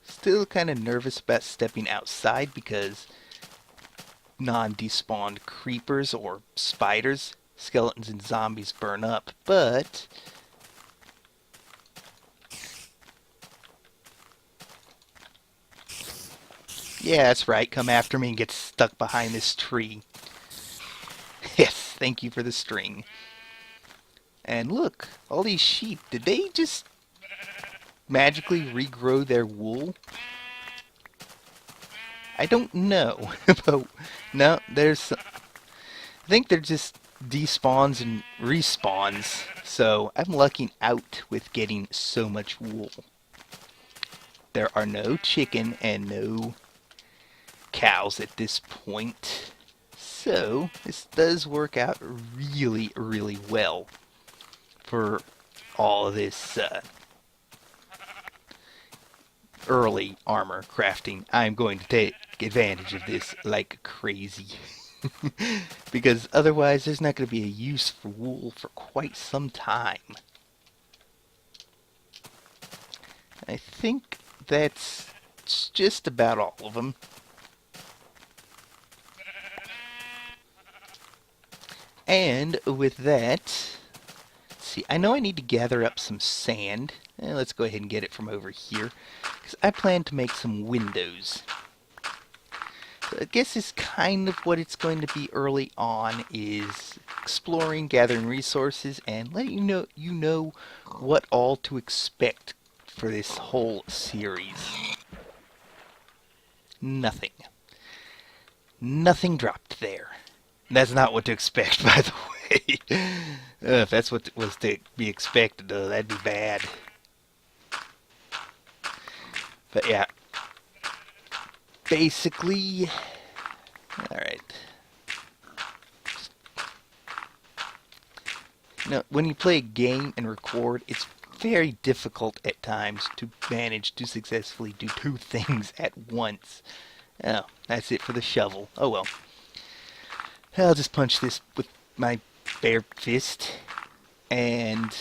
Still kind of nervous about stepping outside because non-despawned creepers or spiders, skeletons, and zombies burn up, but yeah, that's right, come after me and get stuck behind this tree. Yes, thank you for the string. And look, all these sheep, did they just magically regrow their wool? I don't know, but no, I think they're just despawns and respawns, so I'm lucking out with getting so much wool. There are no chicken and no cows at this point, so this does work out really, really well for all of this early armor crafting. I'm going to take advantage of this like crazy. Because otherwise there's not going to be a use for wool for quite some time. I think that's just about all of them. And with that, let's see, I know I need to gather up some sand. Let's go ahead and get it from over here, because I plan to make some windows. So I guess it's kind of what it's going to be early on, is exploring, gathering resources, and letting you know what all to expect for this whole series. Nothing. Nothing dropped there. That's not what to expect, by the way. If that's what was to be expected, that'd be bad. But yeah. Basically, alright. Now, when you play a game and record, it's very difficult at times to manage to successfully do two things at once. Oh, that's it for the shovel. Oh well. I'll just punch this with my bare fist and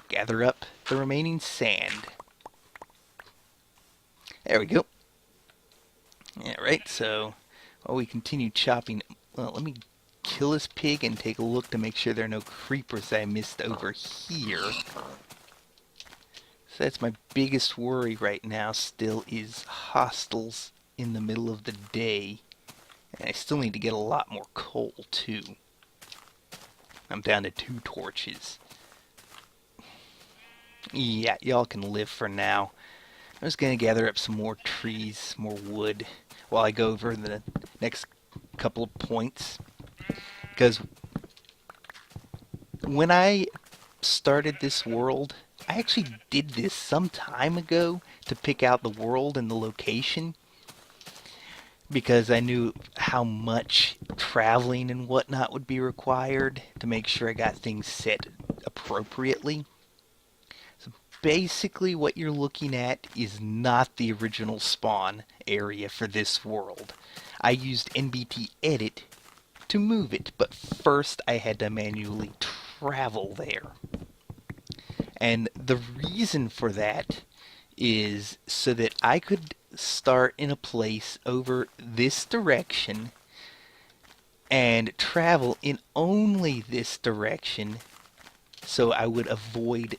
gather up the remaining sand. There we go. Alright, so while we continue chopping, well, let me kill this pig and take a look to make sure there are no creepers I missed over here. So that's my biggest worry right now still, is hostiles in the middle of the day. And I still need to get a lot more coal too. I'm down to 2 torches. Yeah, y'all can live for now. I'm just going to gather up some more trees, more wood, while I go over the next couple of points. Because when I started this world, I actually did this some time ago to pick out the world and the location, because I knew how much traveling and whatnot would be required to make sure I got things set appropriately. So basically what you're looking at is not the original spawn area for this world. I used NBT Edit to move it, but first I had to manually travel there. And the reason for that is so that I could start in a place over this direction and travel in only this direction, so I would avoid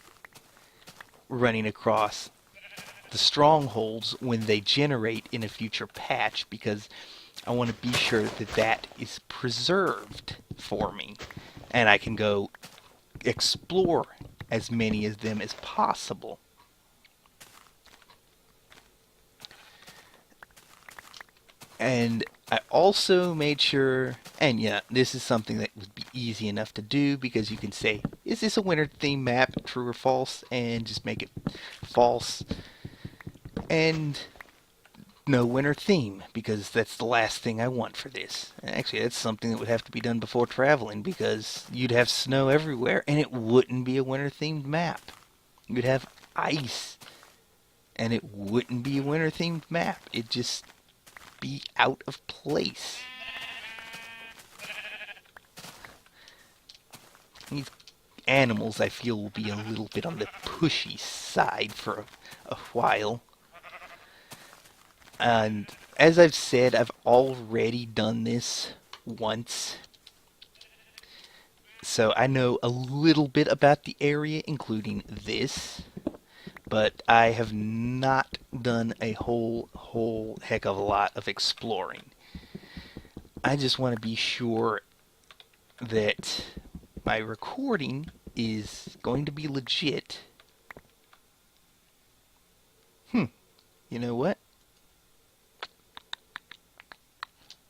running across the strongholds when they generate in a future patch, because I want to be sure that that is preserved for me and I can go explore as many of them as possible. And I also made sure, and yeah, this is something that would be easy enough to do, because you can say, is this a winter theme map, true or false, and just make it false. And no winter theme, because that's the last thing I want for this. Actually, that's something that would have to be done before traveling, because you'd have snow everywhere, and it wouldn't be a winter-themed map. You'd have ice, and it wouldn't be a winter-themed map. It'd just be out of place. These animals, I feel, will be a little bit on the pushy side for a while. And as I've said, I've already done this once. So I know a little bit about the area, including this. But I have not done a whole heck of a lot of exploring. I just want to be sure that my recording is going to be legit. You know what?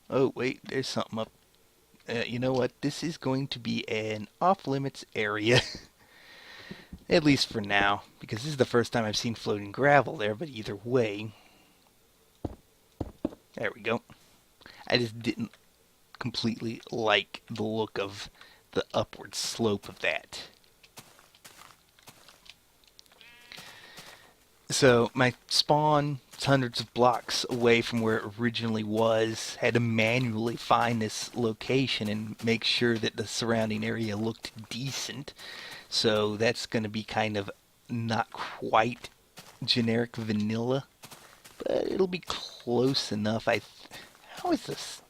Oh, wait, there's something up. You know what? This is going to be an off-limits area. At least for now, because this is the first time I've seen floating gravel there, but either way. There we go. I just didn't completely like the look of the upward slope of that. So my spawn is hundreds of blocks away from where it originally was. Had to manually find this location and make sure that the surrounding area looked decent. So that's going to be kind of not quite generic vanilla, but it'll be close enough. How is this?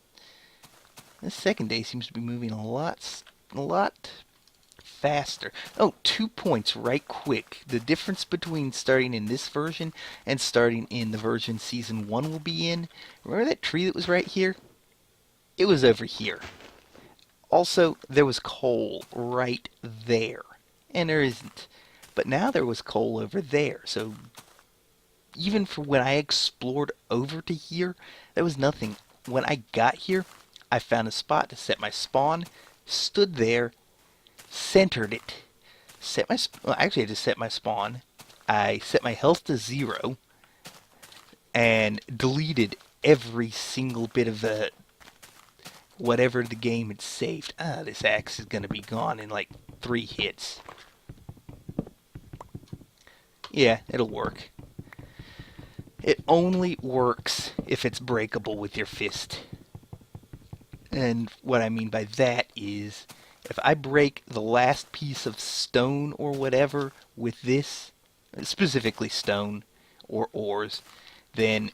This second day seems to be moving a lot faster. Oh, 2 points right quick. The difference between starting in this version and starting in the version Season 1 will be in. Remember that tree that was right here? It was over here. Also, there was coal right there. And there isn't. But now there was coal over there. So even for when I explored over to here, there was nothing. When I got here, I found a spot to set my spawn, stood there, centered it, actually I just set my spawn. I set my health to 0 and deleted every single bit of the whatever the game had saved. This axe is going to be gone in like 3 hits. Yeah, it'll work. It only works if it's breakable with your fist. And what I mean by that is, if I break the last piece of stone or whatever with this, specifically stone or ores, then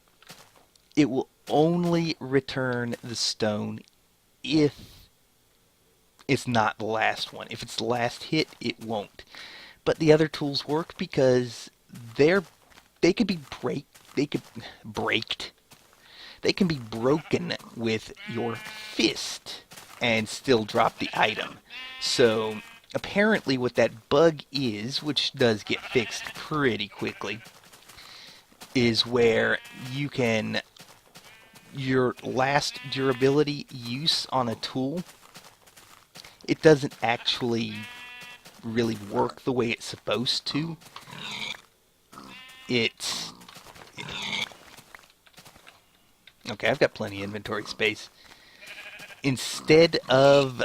it will only return the stone if it's not the last one. If it's the last hit, it won't. But the other tools work because they can be broken with your fist and still drop the item. So apparently what that bug is, which does get fixed pretty quickly, is where you can, your last durability use on a tool, it doesn't actually really work the way it's supposed to. Okay, I've got plenty of inventory space. Instead of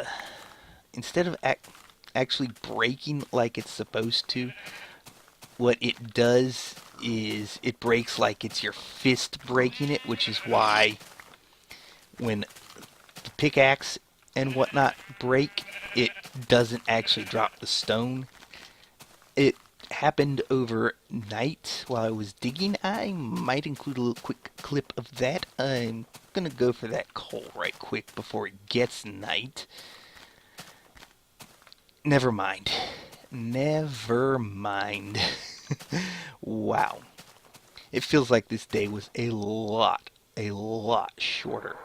actually breaking like it's supposed to, what it does is it breaks like it's your fist breaking it, which is why when the pickaxe and whatnot break, it doesn't actually drop the stone. It happened overnight while I was digging. I might include a little quick clip of that. I'm gonna go for that coal right quick before it gets night. Never mind. Wow. It feels like this day was a lot shorter.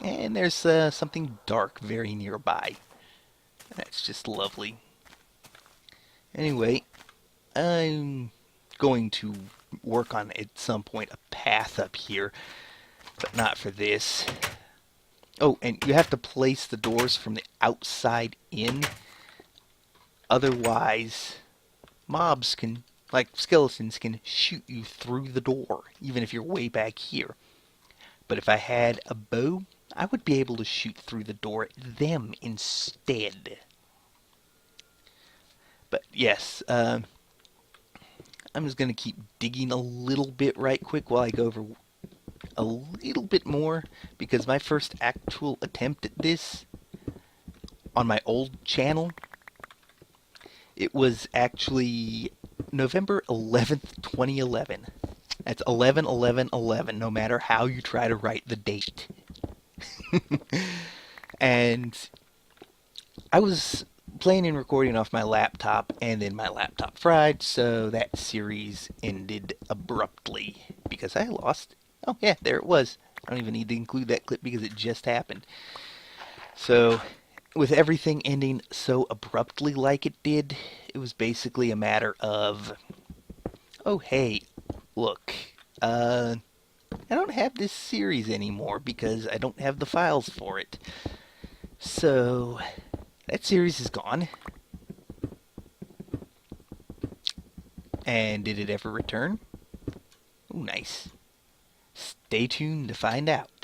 And there's something dark very nearby. That's just lovely. Anyway, I'm going to work on at some point a path up here, but not for this. Oh, and you have to place the doors from the outside in. Otherwise, mobs can Like, skeletons can shoot you through the door, even if you're way back here. But if I had a bow, I would be able to shoot through the door at them instead. But yes, I'm just going to keep digging a little bit right quick while I go over a little bit more, because my first actual attempt at this on my old channel, it was actually November 11th, 2011. That's 11/11/11, no matter how you try to write the date. And I was playing and recording off my laptop, and then my laptop fried, so that series ended abruptly because I lost. Oh, yeah, there it was. I don't even need to include that clip because it just happened. So, with everything ending so abruptly like it did, it was basically a matter of, oh, hey, look, I don't have this series anymore because I don't have the files for it. So, that series is gone. And did it ever return? Ooh, nice. Stay tuned to find out.